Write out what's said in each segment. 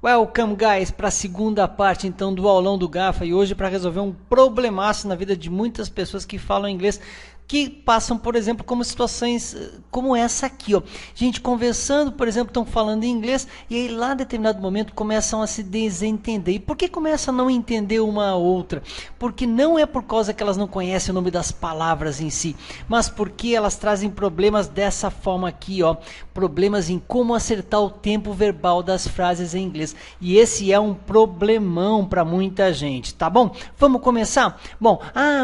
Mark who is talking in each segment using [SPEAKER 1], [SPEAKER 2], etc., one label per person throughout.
[SPEAKER 1] Welcome, guys, para a segunda parte então do aulão do Gafa, e hoje para resolver um problemaço na vida de muitas pessoas que falam inglês, que passam, por exemplo, como situações como essa aqui, ó. Gente conversando, por exemplo, estão falando em inglês e aí lá em determinado momento começam a se desentender. E por que começam a não entender uma a outra? Porque não é por causa que elas não conhecem o nome das palavras em si, mas porque elas trazem problemas dessa forma aqui, ó. Problemas em como acertar o tempo verbal das frases em inglês. E esse é um problemão para muita gente, tá bom? Vamos começar? Bom,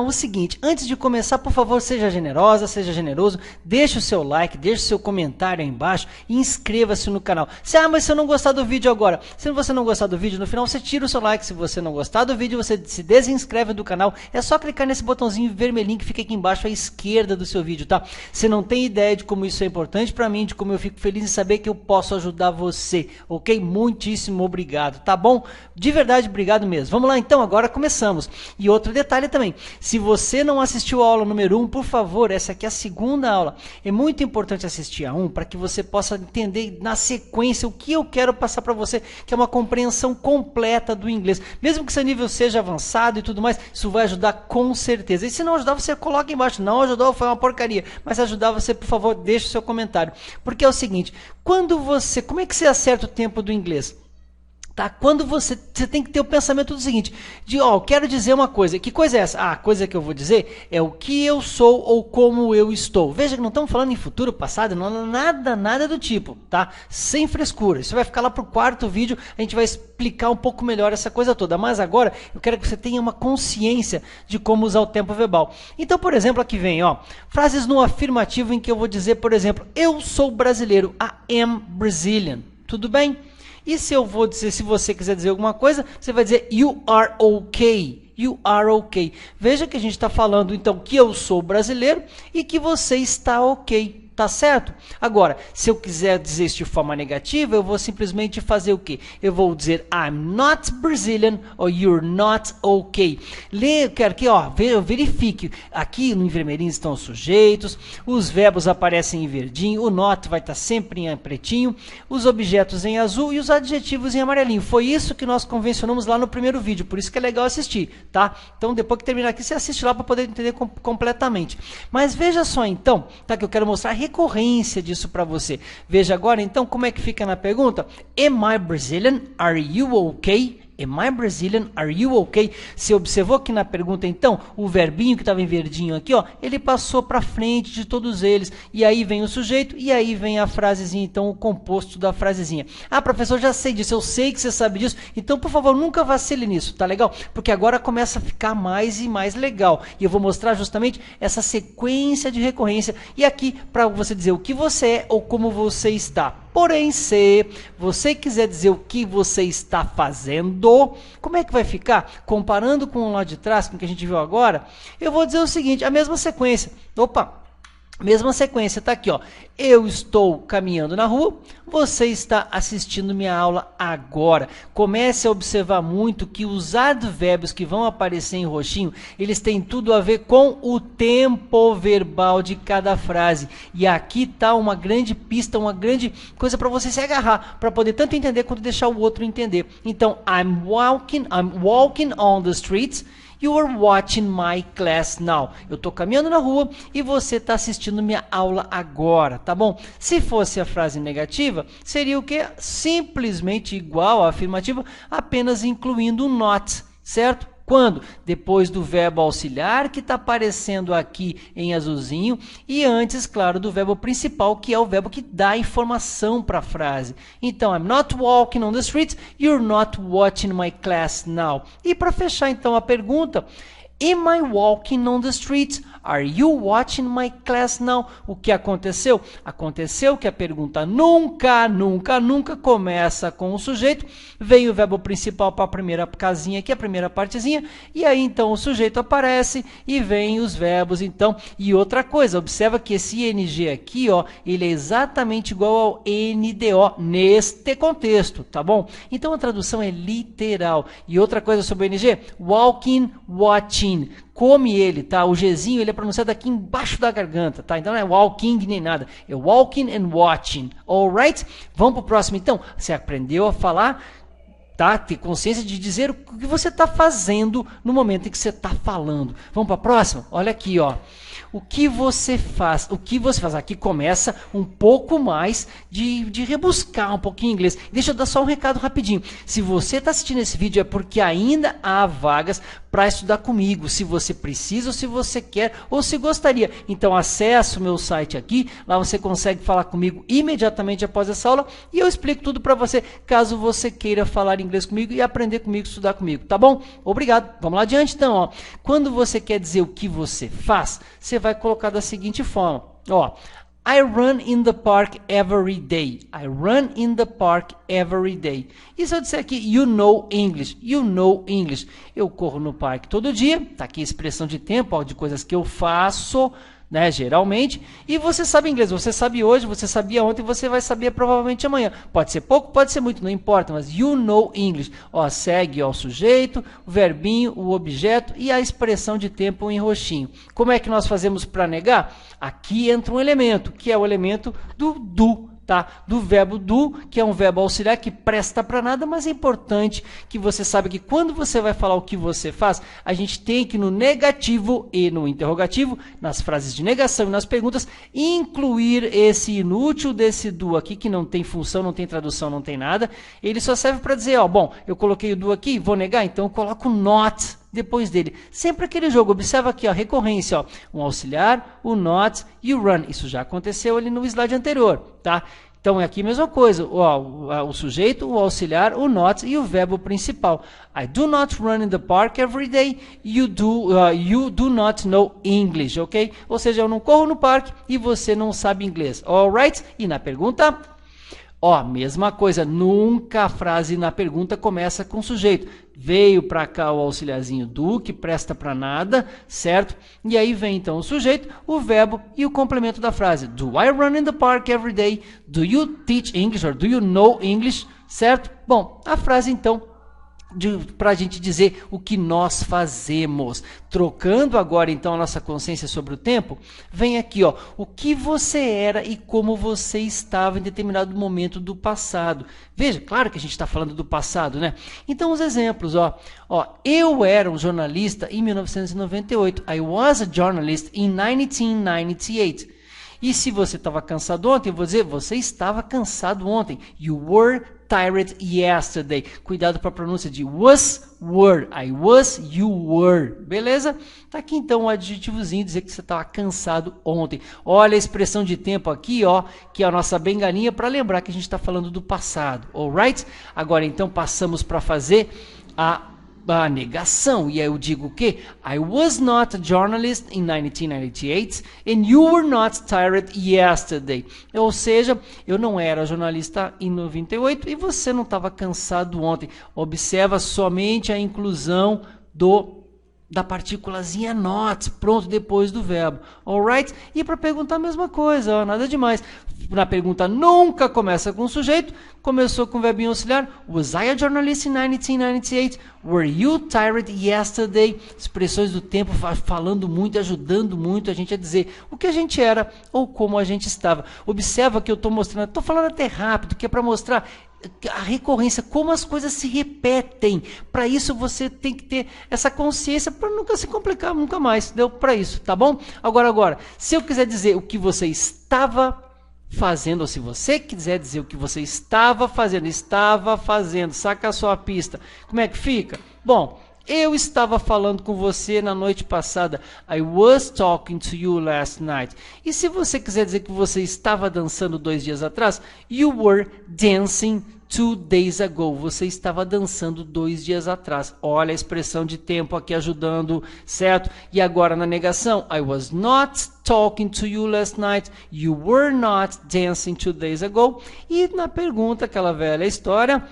[SPEAKER 1] o seguinte, antes de começar, por favor, seja generosa, seja generoso, deixe o seu like, deixe o seu comentário aí embaixo e inscreva-se no canal. Mas se eu não gostar do vídeo agora, se você não gostar do vídeo, no final você tira o seu like. Se você não gostar do vídeo, você se desinscreve do canal. É só clicar nesse botãozinho vermelhinho que fica aqui embaixo à esquerda do seu vídeo, tá? Você não tem ideia de como isso é importante para mim, de como eu fico feliz em saber que eu posso ajudar você, ok? Muitíssimo obrigado, tá bom? De verdade, obrigado mesmo. Vamos lá então, agora começamos. E outro detalhe também, se você não assistiu a aula número 1, por favor, essa aqui é a segunda aula. É muito importante assistir a 1 para que você possa entender na sequência o que eu quero passar para você, que é uma compreensão completa do inglês. Mesmo que seu nível seja avançado e tudo mais, isso vai ajudar com certeza. E se não ajudar, você coloca embaixo. Não ajudou, foi uma porcaria. Mas se ajudar, você, por favor, deixe o seu comentário. Porque é o seguinte, como é que você acerta o tempo do inglês? Tá? Quando você tem que ter o pensamento do seguinte, eu quero dizer uma coisa. Que coisa é essa? A coisa que eu vou dizer é o que eu sou ou como eu estou. Veja que não estamos falando em futuro, passado, não, nada do tipo, tá? Sem frescura. Isso vai ficar lá para o quarto vídeo, a gente vai explicar um pouco melhor essa coisa toda. Mas agora eu quero que você tenha uma consciência de como usar o tempo verbal. Então, por exemplo, aqui vem, frases no afirmativo em que eu vou dizer, por exemplo, eu sou brasileiro, I am Brazilian. Tudo bem? E se eu vou dizer, se você quiser dizer alguma coisa, você vai dizer you are okay. You are okay. Veja que a gente está falando então que eu sou brasileiro e que você está ok. Tá certo? Agora, se eu quiser dizer isso de forma negativa, eu vou simplesmente fazer o quê? Eu vou dizer I'm not Brazilian or you're not okay. Eu quero que, verifique. Aqui no vermelhinho estão os sujeitos, os verbos aparecem em verdinho, o not vai estar sempre em pretinho, os objetos em azul e os adjetivos em amarelinho. Foi isso que nós convencionamos lá no primeiro vídeo, por isso que é legal assistir, tá? Então, depois que terminar aqui, você assiste lá para poder entender completamente. Mas veja só então, tá? Que eu quero mostrar a recorrência disso para você. Veja agora então como é que fica na pergunta. Am I Brazilian? Are you okay? Am I Brazilian? Are you okay? Você observou que na pergunta então, o verbinho que estava em verdinho aqui, ele passou para frente de todos eles. E aí vem o sujeito e aí vem a frasezinha, então o composto da frasezinha. Professor, já sei disso, eu sei que você sabe disso, então por favor, nunca vacile nisso, tá legal? Porque agora começa a ficar mais e mais legal. E eu vou mostrar justamente essa sequência de recorrência. E aqui, para você dizer o que você é ou como você está. Porém, se você quiser dizer o que você está fazendo, como é que vai ficar? Comparando com o lado de trás, com o que a gente viu agora, eu vou dizer o seguinte, a mesma sequência. Mesma sequência, tá aqui, eu estou caminhando na rua, você está assistindo minha aula agora. Comece a observar muito que os advérbios que vão aparecer em roxinho, eles têm tudo a ver com o tempo verbal de cada frase. E aqui está uma grande pista, uma grande coisa para você se agarrar, para poder tanto entender quanto deixar o outro entender. Então, I'm walking on the streets. You are watching my class now. Eu estou caminhando na rua e você está assistindo minha aula agora, tá bom? Se fosse a frase negativa, seria o quê? Simplesmente igual à afirmativa, apenas incluindo o not, certo? Quando? Depois do verbo auxiliar, que está aparecendo aqui em azulzinho, e antes, claro, do verbo principal, que é o verbo que dá informação para a frase. Então, I'm not walking on the streets, you're not watching my class now. E para fechar, então, a pergunta, am I walking on the streets? Are you watching my class now? O que aconteceu? Aconteceu que a pergunta nunca começa com o sujeito, vem o verbo principal para a primeira casinha aqui, a primeira partezinha, e aí então o sujeito aparece e vem os verbos, então. E outra coisa, observa que esse ing aqui, ele é exatamente igual ao NDO neste contexto, tá bom? Então a tradução é literal. E outra coisa sobre o ing, walking, watching. Come ele, tá? O Gzinho ele é pronunciado aqui embaixo da garganta, tá? Então não é walking nem nada, é walking and watching, alright? Vamos para o próximo então. Você aprendeu a falar tá? Ter consciência de dizer o que você está fazendo no momento em que você está falando. Vamos para a próxima? Olha aqui, ó. O que você faz? O que você faz? Aqui começa um pouco mais de rebuscar um pouquinho em inglês. Deixa eu dar só um recado rapidinho. Se você está assistindo esse vídeo é porque ainda há vagas para estudar comigo. Se você precisa, ou se você quer, ou se gostaria. Então acesse o meu site aqui. Lá você consegue falar comigo imediatamente após essa aula. E eu explico tudo para você, caso você queira falar inglês comigo e aprender comigo, estudar comigo. Tá bom? Obrigado. Vamos lá adiante então. Ó. Quando você quer dizer o que você faz, você vai colocar da seguinte forma, ó, I run in the park every day. I run in the park every day. E se eu disser aqui, you know English, you know English. Eu corro no parque todo dia, tá aqui a expressão de tempo, ó, de coisas que eu faço, né, geralmente, e você sabe inglês, você sabe hoje, você sabia ontem, você vai saber provavelmente amanhã. Pode ser pouco, pode ser muito, não importa, mas you know English. Ó, segue ó, o sujeito, o verbinho, o objeto e a expressão de tempo em roxinho. Como é que nós fazemos para negar? Aqui entra um elemento, que é o elemento do. Tá? Do verbo do, que é um verbo auxiliar que presta para nada, mas é importante que você saiba que quando você vai falar o que você faz, a gente tem que no negativo e no interrogativo, nas frases de negação e nas perguntas, incluir esse inútil desse do aqui, que não tem função, não tem tradução, não tem nada. Ele só serve para dizer, ó, bom, eu coloquei o do aqui, vou negar, então eu coloco not depois dele. Sempre aquele jogo, observa aqui, ó, recorrência, ó, um auxiliar, o not e o run. Isso já aconteceu ali no slide anterior, tá? Então, é aqui a mesma coisa, ó, o sujeito, o auxiliar, o not e o verbo principal. I do not run in the park every day, you do not know English, ok? Ou seja, eu não corro no parque e você não sabe inglês, alright? E na pergunta... Ó, mesma coisa, nunca a frase na pergunta começa com sujeito. Veio para cá o auxiliarzinho do, que presta para nada, certo? E aí vem então o sujeito, o verbo e o complemento da frase. Do I run in the park every day? Do you teach English or do you know English? Certo? Bom, a frase então, para a gente dizer o que nós fazemos. Trocando agora então a nossa consciência sobre o tempo, vem aqui, ó, o que você era e como você estava em determinado momento do passado. Veja, claro que a gente está falando do passado, né? Então os exemplos, ó, eu era um jornalista em 1998. I was a journalist in 1998. E se você estava cansado ontem, eu vou dizer, você estava cansado ontem. You were tired yesterday. Cuidado para a pronúncia de was, were. I was, you were. Beleza? Tá aqui então um adjetivozinho, dizer que você estava cansado ontem. Olha a expressão de tempo aqui, ó, que é a nossa bengalinha para lembrar que a gente está falando do passado. Alright? Agora então passamos para fazer a negação, e aí eu digo o quê? I was not a journalist in 1998 and you were not tired yesterday. Ou seja, eu não era jornalista em 98 e você não estava cansado ontem. Observa somente a inclusão da partículazinha not, pronto, depois do verbo. Alright? E para perguntar a mesma coisa, ó, nada demais. Na pergunta nunca começa com o sujeito, começou com o verbinho auxiliar. Was I a journalist in 1998? Were you tired yesterday? Expressões do tempo falando muito, ajudando muito a gente a dizer o que a gente era ou como a gente estava. Observa que eu estou mostrando, estou falando até rápido, que é para mostrar a recorrência, como as coisas se repetem. Para isso você tem que ter essa consciência para nunca se complicar, nunca mais. Deu para isso, tá bom? Agora, se eu quiser dizer o que você estava fazendo, ou se você quiser dizer o que você estava fazendo, saca a sua pista. Como é que fica? Bom, eu estava falando com você na noite passada. I was talking to you last night. E se você quiser dizer que você estava dançando 2 dias atrás, you were dancing 2 days ago. Você estava dançando 2 dias atrás. Olha a expressão de tempo aqui ajudando, certo? E agora na negação, I was not talking to you last night. You were not dancing 2 days ago. E na pergunta, aquela velha história,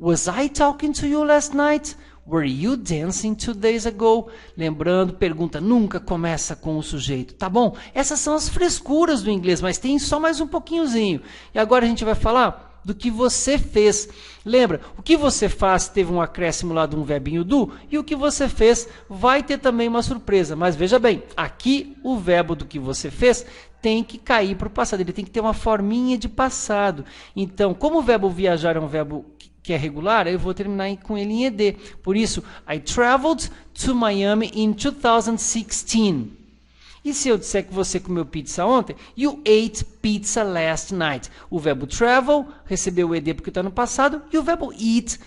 [SPEAKER 1] was I talking to you last night? Were you dancing 2 days ago? Lembrando, pergunta nunca começa com o sujeito, tá bom? Essas são as frescuras do inglês, mas tem só mais um pouquinhozinho. E agora a gente vai falar do que você fez. Lembra, o que você faz teve um acréscimo lá de um verbinho do, e o que você fez vai ter também uma surpresa. Mas veja bem, aqui o verbo do que você fez tem que cair para o passado, ele tem que ter uma forminha de passado. Então, como o verbo viajar é um verbo que é regular, eu vou terminar com ele em ed. Por isso, I traveled to Miami in 2016. E se eu disser que você comeu pizza ontem, you ate pizza last night. O verbo travel recebeu o ed porque está no passado, e o verbo eat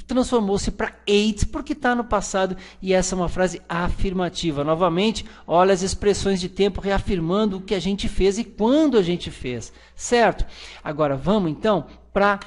[SPEAKER 1] transformou-se para ate porque está no passado, e essa é uma frase afirmativa. Novamente, olha as expressões de tempo reafirmando o que a gente fez e quando a gente fez, certo? Agora vamos então para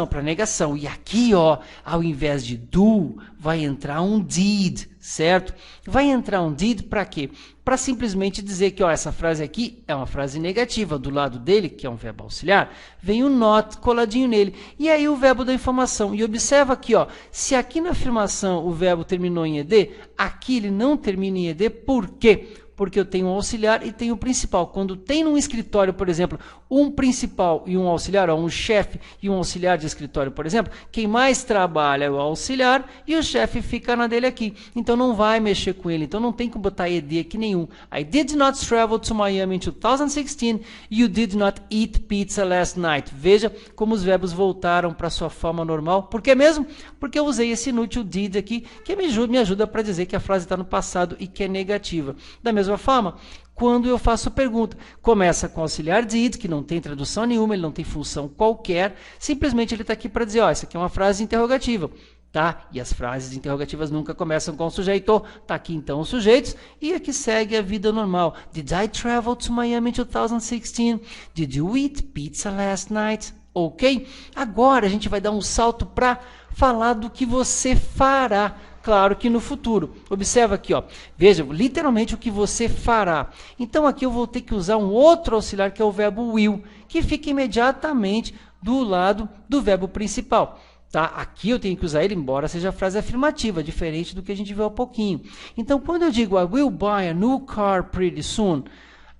[SPEAKER 1] para negação. E aqui, ó, ao invés de do, vai entrar um did, certo? Vai entrar um did para quê? Para simplesmente dizer que, ó, essa frase aqui é uma frase negativa. Do lado dele, que é um verbo auxiliar, vem o not coladinho nele. E aí o verbo da informação. E observa aqui, ó, se aqui na afirmação o verbo terminou em ed, aqui ele não termina em ed, por quê? Porque eu tenho um auxiliar e tenho um principal. Quando tem num escritório, por exemplo, um principal e um auxiliar, ou um chefe e um auxiliar de escritório, por exemplo, quem mais trabalha é o auxiliar e o chefe fica na dele aqui. Então não vai mexer com ele. Então não tem que botar ed aqui nenhum. I did not travel to Miami in 2016. You did not eat pizza last night. Veja como os verbos voltaram para sua forma normal. Por que mesmo? Porque eu usei esse inútil did aqui, que me ajuda para dizer que a frase está no passado e que é negativa. Da mesma forma, quando eu faço pergunta, começa com auxiliar did, que não tem tradução nenhuma, ele não tem função qualquer, simplesmente ele está aqui para dizer, ó, isso aqui é uma frase interrogativa, tá? E as frases interrogativas nunca começam com o sujeito, tá aqui então os sujeitos, e aqui segue a vida normal. Did I travel to Miami in 2016? Did you eat pizza last night? Ok? Agora a gente vai dar um salto para falar do que você fará. Claro que no futuro. Observa aqui, ó. Veja, literalmente o que você fará. Então aqui eu vou ter que usar um outro auxiliar, que é o verbo will, que fica imediatamente do lado do verbo principal. Tá? Aqui eu tenho que usar ele, embora seja a frase afirmativa, diferente do que a gente viu há pouquinho. Então, quando eu digo I will buy a new car pretty soon,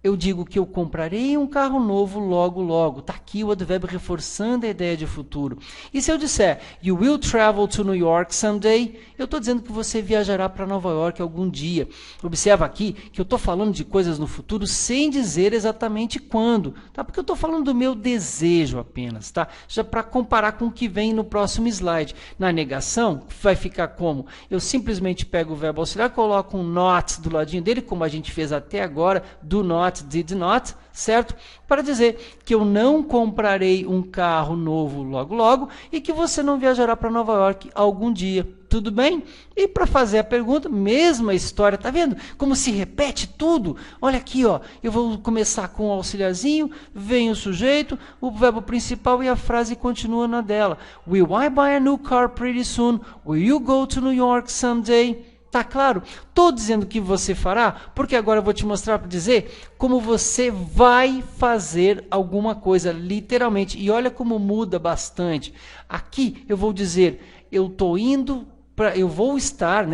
[SPEAKER 1] eu digo que eu comprarei um carro novo logo, logo. Está aqui o advérbio reforçando a ideia de futuro. E se eu disser, you will travel to New York someday, eu estou dizendo que você viajará para Nova York algum dia. Observa aqui que eu estou falando de coisas no futuro sem dizer exatamente quando. Tá? Porque eu estou falando do meu desejo apenas. Tá? Já para comparar com o que vem no próximo slide. Na negação, vai ficar como? Eu simplesmente pego o verbo auxiliar, coloco um not do ladinho dele, como a gente fez até agora, do not, did not, certo? Para dizer que eu não comprarei um carro novo logo logo e que você não viajará para Nova York algum dia. Tudo bem? E para fazer a pergunta, mesma história, tá vendo? Como se repete tudo? Olha aqui, ó, eu vou começar com o auxiliarzinho, vem o sujeito, o verbo principal e a frase continua na dela. Will I buy a new car pretty soon? Will you go to New York someday? Tá claro? Estou dizendo que você fará, porque agora eu vou te mostrar para dizer como você vai fazer alguma coisa, literalmente. E olha como muda bastante. Aqui eu vou dizer, eu estou indo para, eu vou estar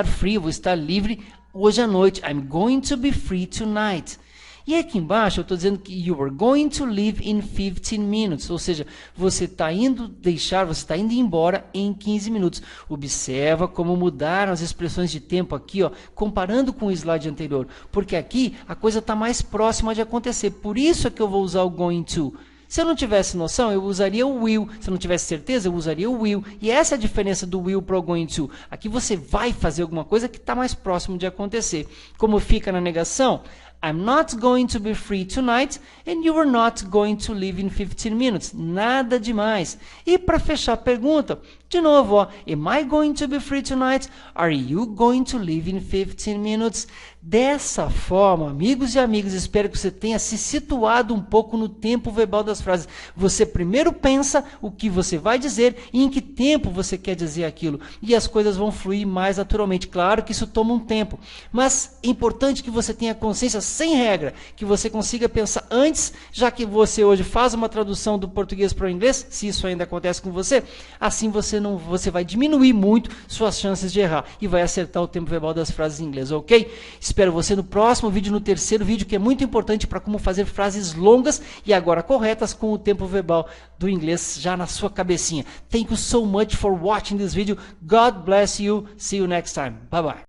[SPEAKER 1] free, eu vou estar livre hoje à noite. I'm going to be free tonight. E aqui embaixo eu estou dizendo que you are going to leave in 15 minutes, ou seja, você está indo embora em 15 minutos. Observa como mudaram as expressões de tempo aqui, ó, comparando com o slide anterior, porque aqui a coisa está mais próxima de acontecer, por isso é que eu vou usar o going to. Se eu não tivesse noção, eu usaria o will. Se eu não tivesse certeza, eu usaria o will. E essa é a diferença do will para o going to. Aqui você vai fazer alguma coisa que está mais próximo de acontecer. Como fica na negação? I'm not going to be free tonight and you are not going to leave in 15 minutes. Nada demais. E para fechar a pergunta, de novo, ó, am I going to be free tonight? Are you going to leave in 15 minutes? Dessa forma, amigos e amigas, espero que você tenha se situado um pouco no tempo verbal das frases. Você primeiro pensa o que você vai dizer e em que tempo você quer dizer aquilo. E as coisas vão fluir mais naturalmente. Claro que isso toma um tempo, mas é importante que você tenha consciência sem regra, que você consiga pensar antes, já que você hoje faz uma tradução do português para o inglês, se isso ainda acontece com você, assim você vai diminuir muito suas chances de errar e vai acertar o tempo verbal das frases em inglês, ok? Espero você no próximo vídeo, no terceiro vídeo, que é muito importante para como fazer frases longas e agora corretas com o tempo verbal do inglês já na sua cabecinha. Thank you so much for watching this video. God bless you. See you next time. Bye bye.